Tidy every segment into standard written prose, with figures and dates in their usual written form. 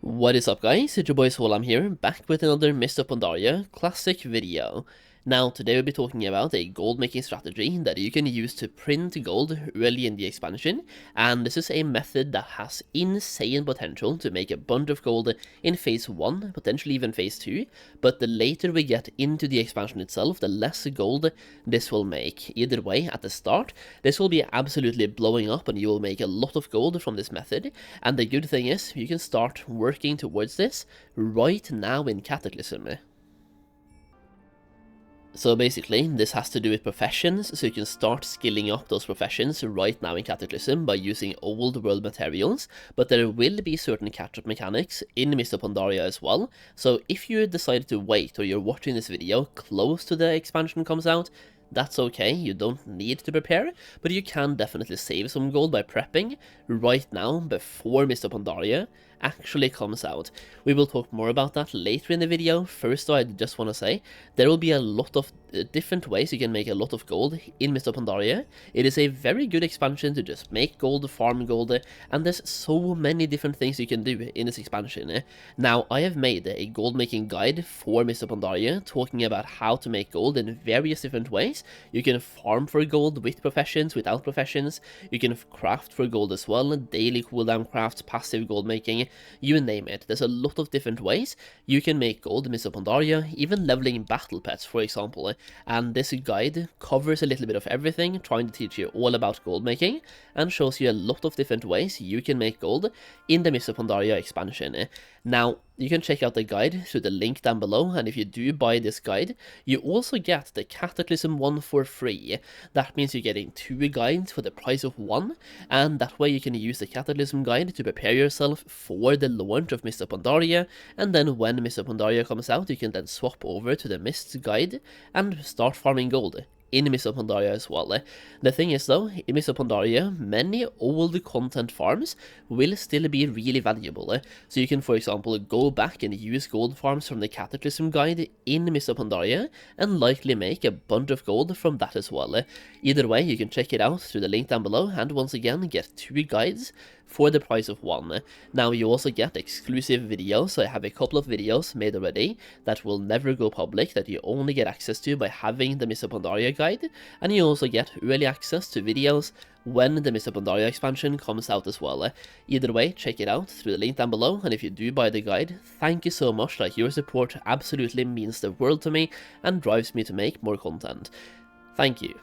What is up guys, it's your boy Solheim here, back with another Mists of Pandaria Classic video. Now today we'll be talking about a gold making strategy that you can use to print gold early in the expansion, and this is a method that has insane potential to make a bunch of gold in phase 1, potentially even phase 2, but the later we get into the expansion itself, the less gold this will make. Either way, at the start, this will be absolutely blowing up and you will make a lot of gold from this method, and the good thing is, you can start working towards this right now in Cataclysm. So basically, this has to do with professions, so you can start skilling up those professions right now in Cataclysm by using old world materials, but there will be certain catch-up mechanics in Mists of Pandaria as well, so if you decide to wait or you're watching this video close to the expansion comes out, that's okay, you don't need to prepare, but you can definitely save some gold by prepping right now before Mists of Pandaria actually comes out. We will talk more about that later in the video. First though, I just want to say, there will be a lot of different ways you can make a lot of gold in Mists of Pandaria. It is a very good expansion to just make gold, farm gold, and there's so many different things you can do in this expansion. Now, I have made a gold making guide for Mists of Pandaria, talking about how to make gold in various different ways. You can farm for gold with professions, without professions, you can craft for gold as well, daily cooldown crafts, passive gold making, you name it. There's a lot of different ways you can make gold in Mists of Pandaria, even leveling battle pets for example, and this guide covers a little bit of everything, trying to teach you all about gold making, and shows you a lot of different ways you can make gold in the Mists of Pandaria expansion. Now, you can check out the guide through the link down below, and if you do buy this guide, you also get the Cataclysm one for free. That means you're getting 2 guides for the price of 1, and that way you can use the Cataclysm guide to prepare yourself for the launch of Mists of Pandaria, and then when Mists of Pandaria comes out, you can then swap over to the Mists guide and start farming gold in Mists of Pandaria as well. The thing is though, in Mists of Pandaria, many old content farms will still be really valuable, so you can for example go back and use gold farms from the Cataclysm guide in Mists of Pandaria and likely make a bunch of gold from that as well. Either way, you can check it out through the link down below, and once again get 2 guides for the price of 1. Now you also get exclusive videos, so I have a couple of videos made already that will never go public, that you only get access to by having the Mists of Pandaria guide, and you also get early access to videos when the Mists of Pandaria expansion comes out as well. Either way, check it out through the link down below, and if you do buy the guide, thank you so much, like your support absolutely means the world to me and drives me to make more content. Thank you.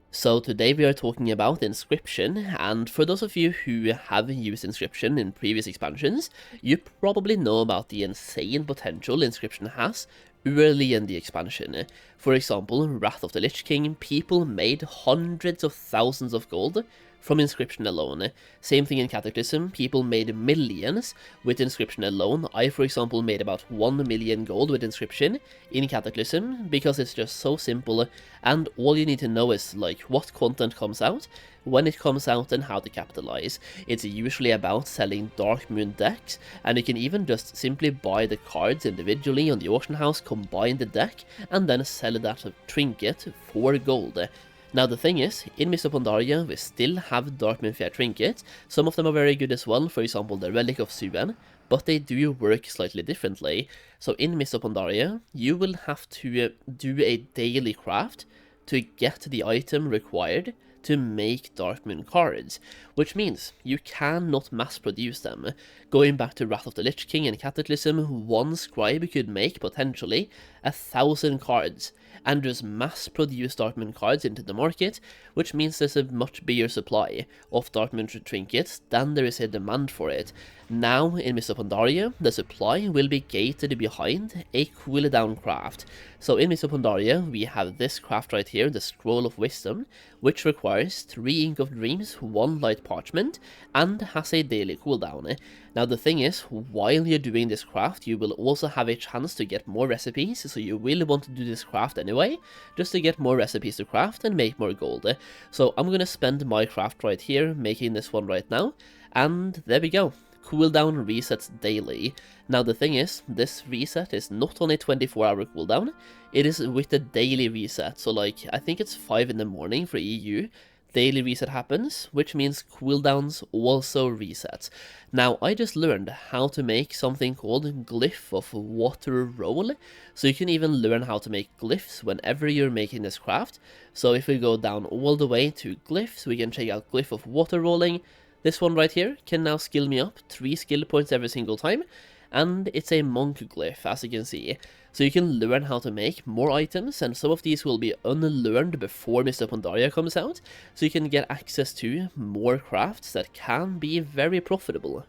So today we are talking about Inscription, and for those of you who have used Inscription in previous expansions, you probably know about the insane potential Inscription has early in the expansion. For example, Wrath of the Lich King, people made hundreds of thousands of gold from Inscription alone. Same thing in Cataclysm, people made millions with Inscription alone. I, for example, made about 1 million gold with Inscription in Cataclysm, because it's just so simple, and all you need to know is like what content comes out, when it comes out, and how to capitalize. It's usually about selling Dark Moon decks, and you can even just simply buy the cards individually on the auction house, combine the deck, and then sell that trinket for gold. Now the thing is, in Mists of Pandaria we still have Dark Moon Fair trinkets. Some of them are very good as well, for example the Relic of Suen, but they do work slightly differently. So in Mists of Pandaria, you will have to do a daily craft to get the item required to make Dark Moon cards, which means you cannot mass produce them. Going back to Wrath of the Lich King and Cataclysm, one scribe could make potentially 1,000 cards and just mass produce Dark Moon cards into the market, which means there's a much bigger supply of Dark Moon trinkets than there is a demand for it. Now in Mists of Pandaria, the supply will be gated behind a cooldown craft. So in Mists of Pandaria, we have this craft right here, the Scroll of Wisdom, which requires 3 Ink of Dreams, 1 light parchment, and has a daily cooldown. Now the thing is, while you're doing this craft, you will also have a chance to get more recipes, so you will want to do this craft anyway, just to get more recipes to craft and make more gold. So I'm gonna spend my craft right here, making this one right now, and there we go. Cooldown resets daily. Now the thing is, this reset is not on a 24-hour cooldown, it is with the daily reset, so like, I think it's 5 in the morning for EU, daily reset happens, which means cooldowns also reset. Now, I just learned how to make something called Glyph of Water Roll, so you can even learn how to make glyphs whenever you're making this craft. So if we go down all the way to glyphs, we can check out Glyph of Water Rolling. This one right here can now skill me up 3 skill points every single time, and it's a monk glyph, as you can see. So you can learn how to make more items, and some of these will be unlearned before Mists of Pandaria comes out, so you can get access to more crafts that can be very profitable.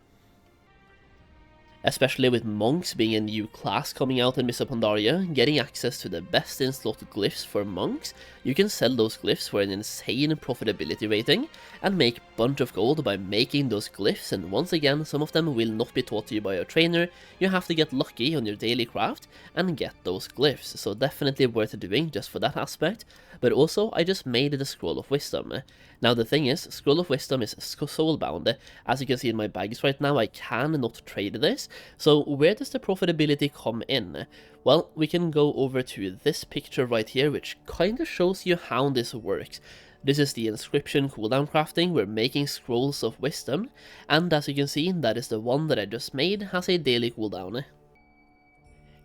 Especially with monks being a new class coming out in Mists of Pandaria, getting access to the best in slot glyphs for monks, you can sell those glyphs for an insane profitability rating, and make a bunch of gold by making those glyphs, and once again, some of them will not be taught to you by your trainer. You have to get lucky on your daily craft and get those glyphs, so definitely worth doing just for that aspect. But also, I just made the Scroll of Wisdom. Now the thing is, Scroll of Wisdom is soulbound. As you can see in my bags right now, I cannot trade this. So where does the profitability come in? Well, we can go over to this picture right here, which kinda shows you how this works. This is the Inscription cooldown crafting. We're making Scrolls of Wisdom, and as you can see, that is the one that I just made, has a daily cooldown.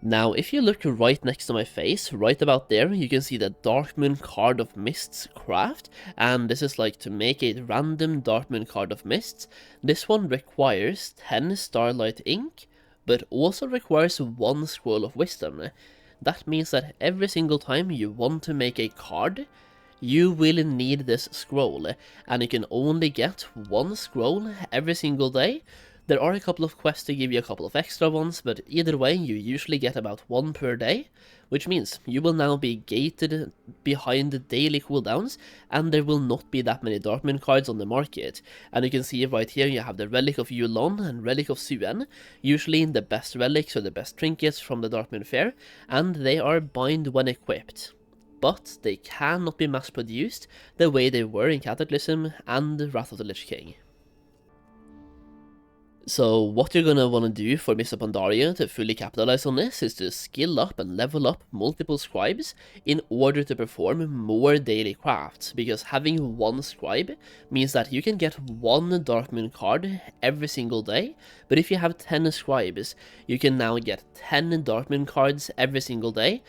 Now, if you look right next to my face, right about there, you can see the Darkmoon Card of Mists craft, and this is like to make a random Darkmoon Card of Mists. This one requires 10 Starlight Ink, but also requires 1 Scroll of Wisdom. That means that every single time you want to make a card, you will need this scroll, and you can only get 1 scroll every single day. There are a couple of quests to give you a couple of extra ones, but either way, you usually get about 1 per day, which means you will now be gated behind the daily cooldowns, and there will not be that many Darkmoon cards on the market. And you can see right here, you have the Relic of Yulon and Relic of Suen, usually the best relics or the best trinkets from the Darkmoon Fair, and they are bind when equipped. But they cannot be mass-produced the way they were in Cataclysm and Wrath of the Lich King. So what you're gonna want to do for Mists of Pandaria to fully capitalize on this is to skill up and level up multiple scribes in order to perform more daily crafts, because having 1 scribe means that you can get 1 Darkmoon card every single day, but if you have 10 scribes, you can now get 10 Darkmoon cards every single day,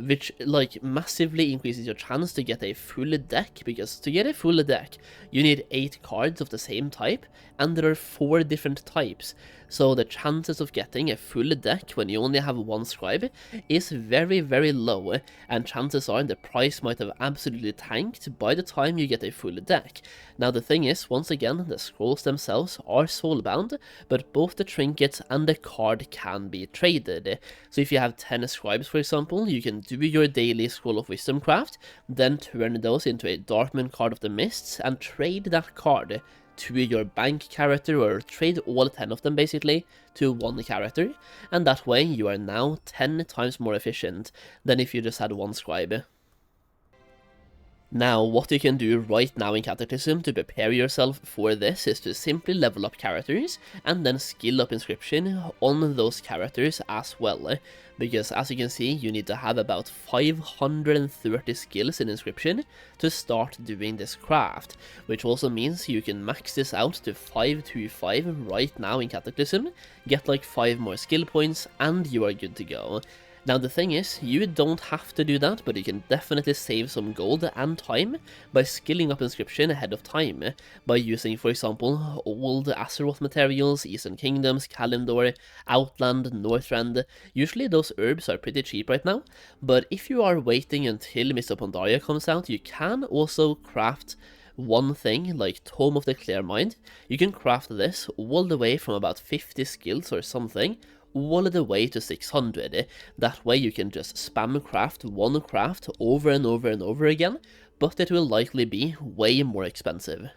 which like massively increases your chance to get a full deck, because to get a full deck you need 8 cards of the same type, and there are 4 different types, so the chances of getting a full deck when you only have 1 scribe is very very low, and chances are the price might have absolutely tanked by the time you get a full deck. Now the thing is, once again, the scrolls themselves are soulbound, but both the trinkets and the card can be traded. So if you have 10 scribes, for example, you can do your daily Scroll of Wisdom craft, then turn those into a Darkmoon Card of the Mists, and trade that card to your bank character, or trade all 10 of them basically to 1 character, and that way you are now 10 times more efficient than if you just had 1 scribe. Now, what you can do right now in Cataclysm to prepare yourself for this is to simply level up characters and then skill up Inscription on those characters as well, because as you can see, you need to have about 530 skills in Inscription to start doing this craft, which also means you can max this out to 525 right now in Cataclysm, get like 5 more skill points, and you are good to go. Now the thing is, you don't have to do that, but you can definitely save some gold and time by skilling up Inscription ahead of time, by using, for example, old Azeroth materials, Eastern Kingdoms, Kalimdor, Outland, Northrend. Usually those herbs are pretty cheap right now, but if you are waiting until Mists of Pandaria comes out, you can also craft one thing like Tome of the Clear Mind. You can craft this all the way from about 50 skills or something, all the way to 600. That way you can just spam craft one craft over and over and over again, but it will likely be way more expensive.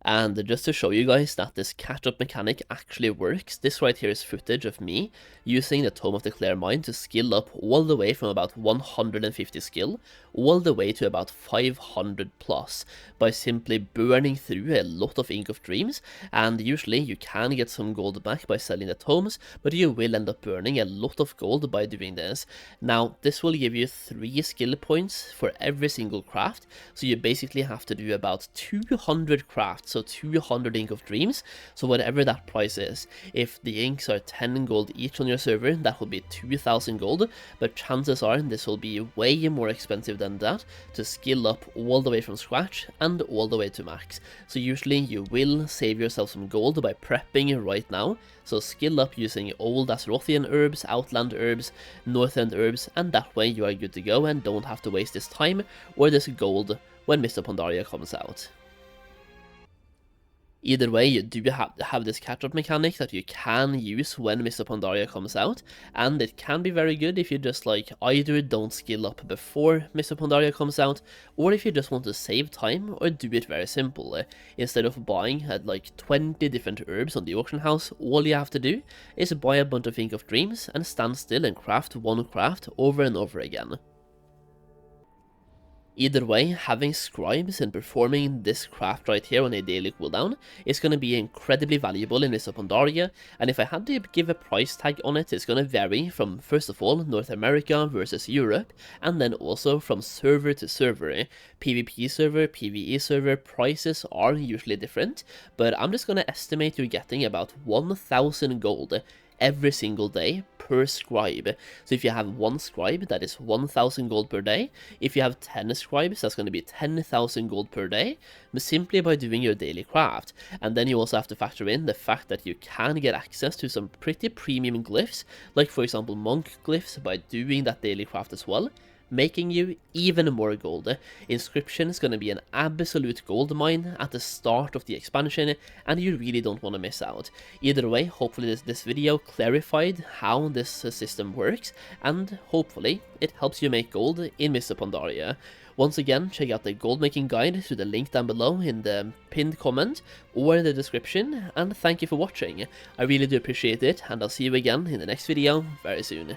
And just to show you guys that this catch-up mechanic actually works, this right here is footage of me using the Tome of the Clear Mind to skill up all the way from about 150 skill all the way to about 500 plus by simply burning through a lot of Ink of Dreams. And usually you can get some gold back by selling the tomes, but you will end up burning a lot of gold by doing this. Now this will give you 3 skill points for every single craft, so you basically have to do about 200 crafts, so 200 Ink of Dreams, so whatever that price is. If the inks are 10 gold each on your server, that will be 2000 gold, but chances are this will be way more expensive than that to skill up all the way from scratch and all the way to max. So usually you will save yourself some gold by prepping right now, so skill up using old Azerothian herbs, Outland herbs, Northern herbs, and that way you are good to go and don't have to waste this time or this gold when Mists of Pandaria comes out. Either way, you do have this catch-up mechanic that you can use when Mists of Pandaria comes out, and it can be very good if you just like either don't skill up before Mists of Pandaria comes out, or if you just want to save time or do it very simple. Instead of buying at like 20 different herbs on the auction house, all you have to do is buy a bunch of Ink of Dreams and stand still and craft one craft over and over again. Either way, having scribes and performing this craft right here on a daily cooldown is going to be incredibly valuable in Mists of Pandaria, and if I had to give a price tag on it, it's going to vary from, first of all, North America versus Europe, and then also from server to server. PvP server, PvE server, prices are usually different, but I'm just going to estimate you're getting about 1000 gold every single day per scribe. So if you have 1 scribe, that is 1000 gold per day. If you have 10 scribes, that's going to be 10,000 gold per day, simply by doing your daily craft. And then you also have to factor in the fact that you can get access to some pretty premium glyphs, like for example monk glyphs, by doing that daily craft as well, making you even more gold. Inscription is going to be an absolute gold mine at the start of the expansion, and you really don't want to miss out. Either way, hopefully this video clarified how this system works, and hopefully it helps you make gold in Mists of Pandaria. Once again, check out the gold making guide through the link down below in the pinned comment or the description, and thank you for watching. I really do appreciate it, and I'll see you again in the next video very soon.